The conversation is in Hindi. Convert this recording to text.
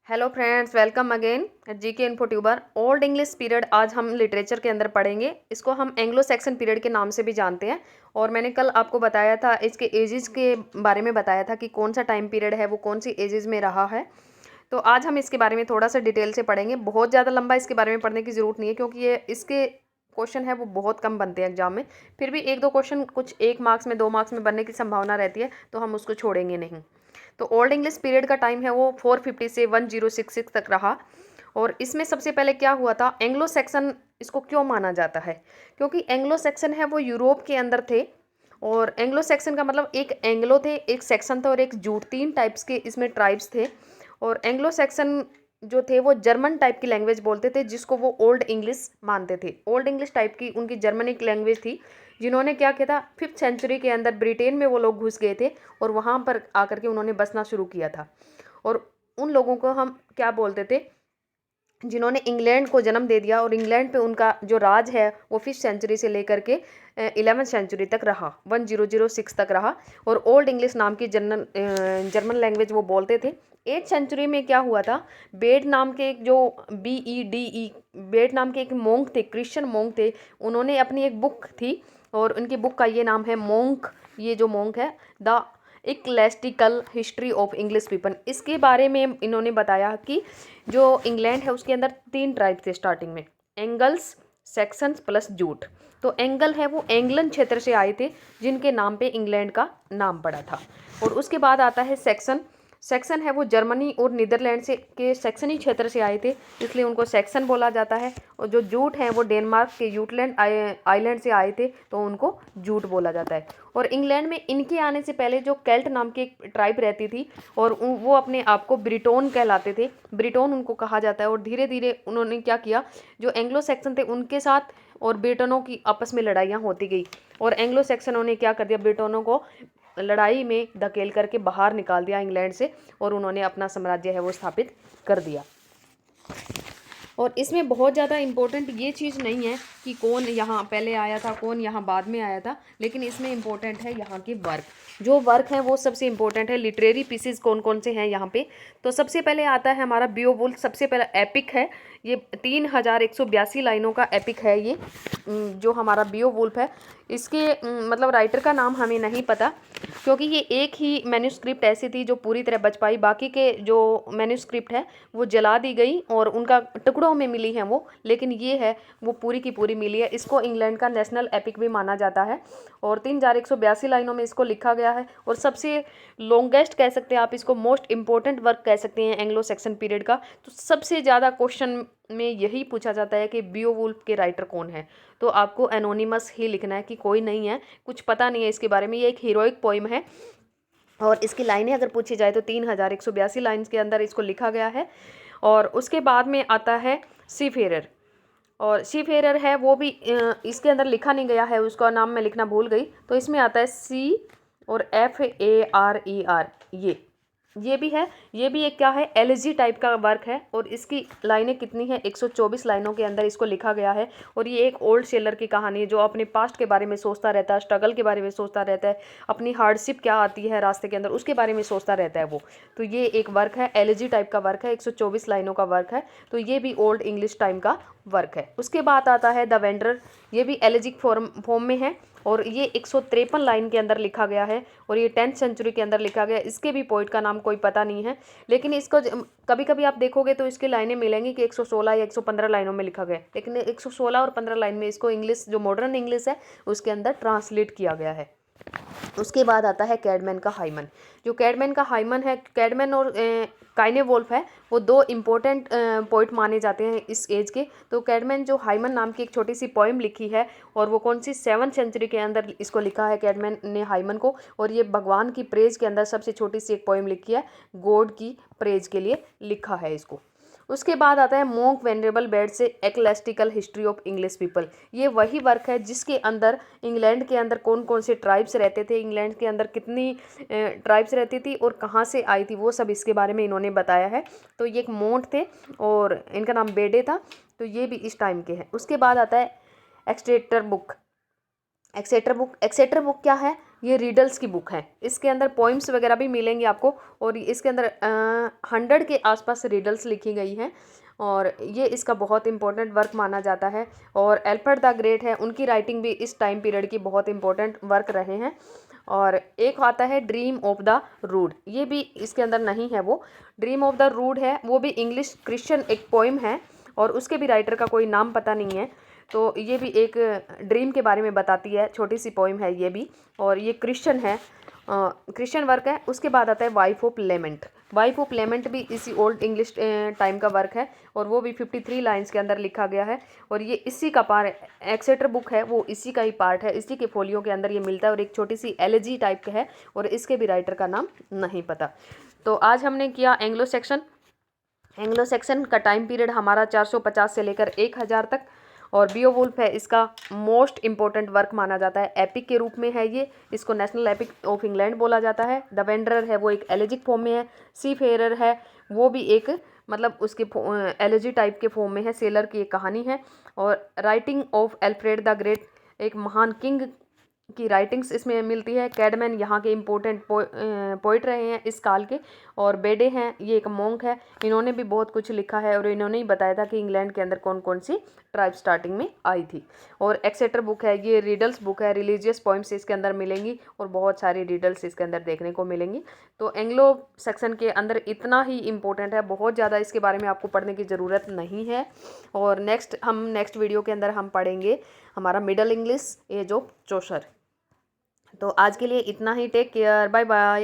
Hello friends, welcome again GK info tuber. Old English period आज हम लिटरेचर के अंदर पढ़ेंगे। इसको हम एंग्लो सेक्सन पीरियड के नाम से भी जानते हैं। और मैंने कल आपको बताया था, इसके एजेस के बारे में बताया था कि कौन सा टाइम पीरियड है, वो कौन सी एजेस में रहा है। तो आज हम इसके बारे में थोड़ा सा डिटेल से पढ़ेंगे। बहुत ज़्यादा लंबा इसके बारे में पढ़ने की ज़रूरत नहीं है, क्योंकि ये इसके क्वेश्चन है वो बहुत कम बनते हैं एग्जाम में। फिर भी एक दो क्वेश्चन कुछ 1 मार्क्स में 2 मार्क्स में बनने की संभावना रहती है, तो हम उसको छोड़ेंगे नहीं। तो ओल्ड इंग्लिश पीरियड का टाइम है वो 450 से 1066 तक रहा। और इसमें सबसे पहले क्या हुआ था, एंग्लो सेक्सन इसको क्यों माना जाता है? क्योंकि एंग्लो सेक्सन है वो यूरोप के अंदर थे। और एंग्लो सेक्सन का मतलब एक एंग्लो थे, एक सेक्शन था और एक जूट, 3 टाइप्स के इसमें ट्राइब्स थे। और एंग्लो सेक्सन जो थे वो जर्मन टाइप की लैंग्वेज बोलते थे, जिसको वो ओल्ड इंग्लिश मानते थे। ओल्ड इंग्लिश टाइप की उनकी जर्मनिक लैंग्वेज थी, जिन्होंने क्या किया था, 5th सेंचुरी के अंदर ब्रिटेन में वो लोग घुस गए थे और वहाँ पर आकर के उन्होंने बसना शुरू किया था। और उन लोगों को हम क्या बोलते थे, जिन्होंने इंग्लैंड को जन्म दे दिया। और इंग्लैंड पे उनका जो राज है वो 5th सेंचुरी से लेकर के 11th सेंचुरी तक रहा, 1006 तक रहा। और ओल्ड इंग्लिश नाम की जर्मन लैंग्वेज वो बोलते थे। 8th सेंचुरी में क्या हुआ था, बेड नाम के एक जो BEDE बेड नाम के एक मोंक थे, क्रिश्चियन मोंक थे। उन्होंने अपनी एक बुक थी और उनकी बुक का ये नाम है मोंक। ये जो मोंक है, the ecclesiastical history of English people, इसके बारे में इन्होंने बताया कि जो इंग्लैंड है उसके अंदर 3 ट्राइब थे स्टार्टिंग में, एंगल्स, सेक्शंस प्लस जूट। तो एंगल है वो एंग्लन क्षेत्र से आए थे, जिनके नाम पे इंग्लैंड का नाम पड़ा था। और उसके बाद आता है सेक्शन। सेक्शन है वो जर्मनी और नीदरलैंड से के सेक्शनी क्षेत्र से आए थे, इसलिए उनको सेक्शन बोला जाता है। और जो जूट हैं वो डेनमार्क के यूटलैंड आइलैंड से आए थे, तो उनको जूट बोला जाता है। और इंग्लैंड में इनके आने से पहले जो केल्ट नाम की एक ट्राइब रहती थी, और वो अपने आप को ब्रिटोन कहलाते थे, ब्रिटोन उनको कहा जाता है। और धीरे धीरे उन्होंने क्या किया, जो एंग्लो सेक्शन थे उनके साथ और ब्रिटनों की आपस में लड़ाइयाँ होती गई। और एंग्लो सेक्शनों ने क्या कर दिया, ब्रिटनों को लड़ाई में धकेल करके बाहर निकाल दिया इंग्लैंड से, और उन्होंने अपना साम्राज्य है वो स्थापित कर दिया। और इसमें बहुत ज़्यादा इम्पोर्टेंट ये चीज़ नहीं है कि कौन यहाँ पहले आया था, कौन यहाँ बाद में आया था, लेकिन इसमें इम्पोर्टेंट है यहाँ के वर्क। जो वर्क हैं वो सबसे इम्पोर्टेंट है। लिटरेरी पीसेस कौन कौन से हैं यहाँ पे, तो सबसे पहले आता है हमारा बियोवुल्फ। सबसे पहला एपिक है ये, 3182 लाइनों का एपिक है ये, जो हमारा बियोवुल्फ है। इसके मतलब राइटर का नाम हमें नहीं पता, क्योंकि ये एक ही मैन्यूस्क्रिप्ट ऐसी थी जो पूरी तरह बच पाई। बाकी के जो मैन्यूस्क्रिप्ट है वो जला दी गई और उनका टुकड़ों में मिली है वो, लेकिन ये है वो पूरी की पूरी मिली है। इसको इंग्लैंड का नेशनल एपिक भी माना जाता है। और 3182 लाइनों में इसको लिखा गया है। और सबसे लॉन्गेस्ट कह सकते हैं आप इसको, मोस्ट इंपॉर्टेंट वर्क कह सकते हैं एंग्लो सेक्शन पीरियड का। तो सबसे ज़्यादा क्वेश्चन में यही पूछा जाता है कि बियोवुल्फ के राइटर कौन है, तो आपको एनोनिमस ही लिखना है कि कोई नहीं है, कुछ पता नहीं है इसके बारे में। ये एक हीरोइक पोइम है और इसकी लाइनें अगर पूछी जाए तो 3182 लाइन्स के अंदर इसको लिखा गया है। और उसके बाद में आता है सीफेरर। और सीफेरर है वो भी इसके अंदर लिखा नहीं गया है, उसका नाम मैं लिखना भूल गई। तो इसमें आता है C और FARER, ये भी है। ये भी एक क्या है, एलिजी टाइप का वर्क है। और इसकी लाइनें कितनी है, 124 लाइनों के अंदर इसको लिखा गया है। और ये एक ओल्ड सेलर की कहानी है, जो अपने पास्ट के बारे में सोचता रहता है, स्ट्रगल के बारे में सोचता रहता है, अपनी हार्डशिप क्या आती है रास्ते के अंदर उसके बारे में सोचता रहता है वो। तो ये एक वर्क है, एलिजी टाइप का वर्क है, 124 लाइनों का वर्क है। तो ये भी ओल्ड इंग्लिश टाइम का वर्क है। उसके बाद आता है द वेंडरर। ये भी एलिजिक फॉर्म में है और ये 153 लाइन के अंदर लिखा गया है। और ये 10th सेंचुरी के अंदर लिखा गया है। इसके भी पोइट का नाम कोई पता नहीं है, लेकिन इसको कभी कभी आप देखोगे तो इसकी लाइनें मिलेंगी कि 116 या 115 लाइनों में लिखा गया है, लेकिन 116 और 15 लाइन में इसको इंग्लिश जो मॉडर्न इंग्लिश है उसके अंदर ट्रांसलेट किया गया है। उसके बाद आता है कैडमैन का हाइमन। जो कैडमैन का हाइमन है, कैडमैन और काइनेवोल्फ है, वो 2 इम्पोर्टेंट पोइट माने जाते हैं इस एज के। तो कैडमैन जो हाइमन नाम की एक छोटी सी पोइम लिखी है, और वो कौन सी 7th सेंचुरी के अंदर इसको लिखा है कैडमैन ने हाइमन को। और ये भगवान की प्रेज के अंदर सबसे छोटी सी एक पोइम लिखी है, गॉड की प्रेज के लिए लिखा है इसको। उसके बाद आता है मोंक वेनरेबल बेड से एक्लेस्टिकल हिस्ट्री ऑफ इंग्लिश पीपल। ये वही वर्क है जिसके अंदर इंग्लैंड के अंदर कौन कौन से ट्राइब्स रहते थे, इंग्लैंड के अंदर कितनी ट्राइब्स रहती थी और कहाँ से आई थी, वो सब इसके बारे में इन्होंने बताया है। तो ये एक मोंट थे और इनका नाम बेडे था। तो ये भी इस टाइम के हैं। उसके बाद आता है एक्सटेटर बुक। एक्सेटर बुक क्या है, ये रीडल्स की बुक है। इसके अंदर पोइम्स वगैरह भी मिलेंगी आपको, और इसके अंदर 100 के आसपास रीडल्स लिखी गई हैं, और ये इसका बहुत इंपॉर्टेंट वर्क माना जाता है। और एल्फ्रेड द ग्रेट है, उनकी राइटिंग भी इस टाइम पीरियड की बहुत इंपॉर्टेंट वर्क रहे हैं। और एक आता है ड्रीम ऑफ द रूड, ये भी इसके अंदर नहीं है। वो ड्रीम ऑफ द रूड है, वो भी इंग्लिश क्रिश्चियन एक पोइम है, और उसके भी राइटर का कोई नाम पता नहीं है। तो ये भी एक ड्रीम के बारे में बताती है, छोटी सी पोइम है ये भी, और ये क्रिश्चियन है, क्रिश्चियन वर्क है। उसके बाद आता है wife of lament. Wife of lament भी इसी ओल्ड इंग्लिश टाइम का वर्क है, और वो भी 53 लाइन्स के अंदर लिखा गया है, और ये इसी का पार्ट, एक्सेटर बुक है वो इसी का ही पार्ट है, इसी के फोलियो के अंदर ये मिलता है, और एक छोटी सी एलेजी टाइप का है, और इसके भी राइटर का नाम नहीं पता। तो आज हमने किया एंग्लो सेक्शन। एंग्लो सेक्शन का टाइम पीरियड हमारा 450 से लेकर 1000 तक, और बियोवुल्फ है इसका मोस्ट इम्पोर्टेंट वर्क माना जाता है, एपिक के रूप में है ये, इसको नेशनल एपिक ऑफ इंग्लैंड बोला जाता है। द वेंडरर है वो एक एलेजिक फॉर्म में है। सी फेरर है वो भी एक मतलब उसके एलेजी टाइप के फॉर्म में है, सेलर की एक कहानी है। और writing of Alfred the great, एक महान किंग की राइटिंग्स इसमें मिलती है। कैडमैन यहाँ के इम्पोर्टेंट पोइट रहे हैं इस काल के, और बेडे हैं ये एक मॉन्क है, इन्होंने भी बहुत कुछ लिखा है, और इन्होंने ही बताया था कि इंग्लैंड के अंदर कौन कौन सी ट्राइब स्टार्टिंग में आई थी। और एक्सेटर बुक है, ये रीडल्स बुक है, रिलीजियस पॉइंट्स इसके अंदर मिलेंगी, और बहुत सारी रीडल्स इसके अंदर देखने को मिलेंगी। तो एंग्लो सेक्शन के अंदर इतना ही इम्पोर्टेंट है, बहुत ज़्यादा इसके बारे में आपको पढ़ने की ज़रूरत नहीं है। और नेक्स्ट वीडियो के अंदर हम पढ़ेंगे हमारा middle English, age of Chaucer. तो आज के लिए इतना ही, टेक केयर, बाय बाय।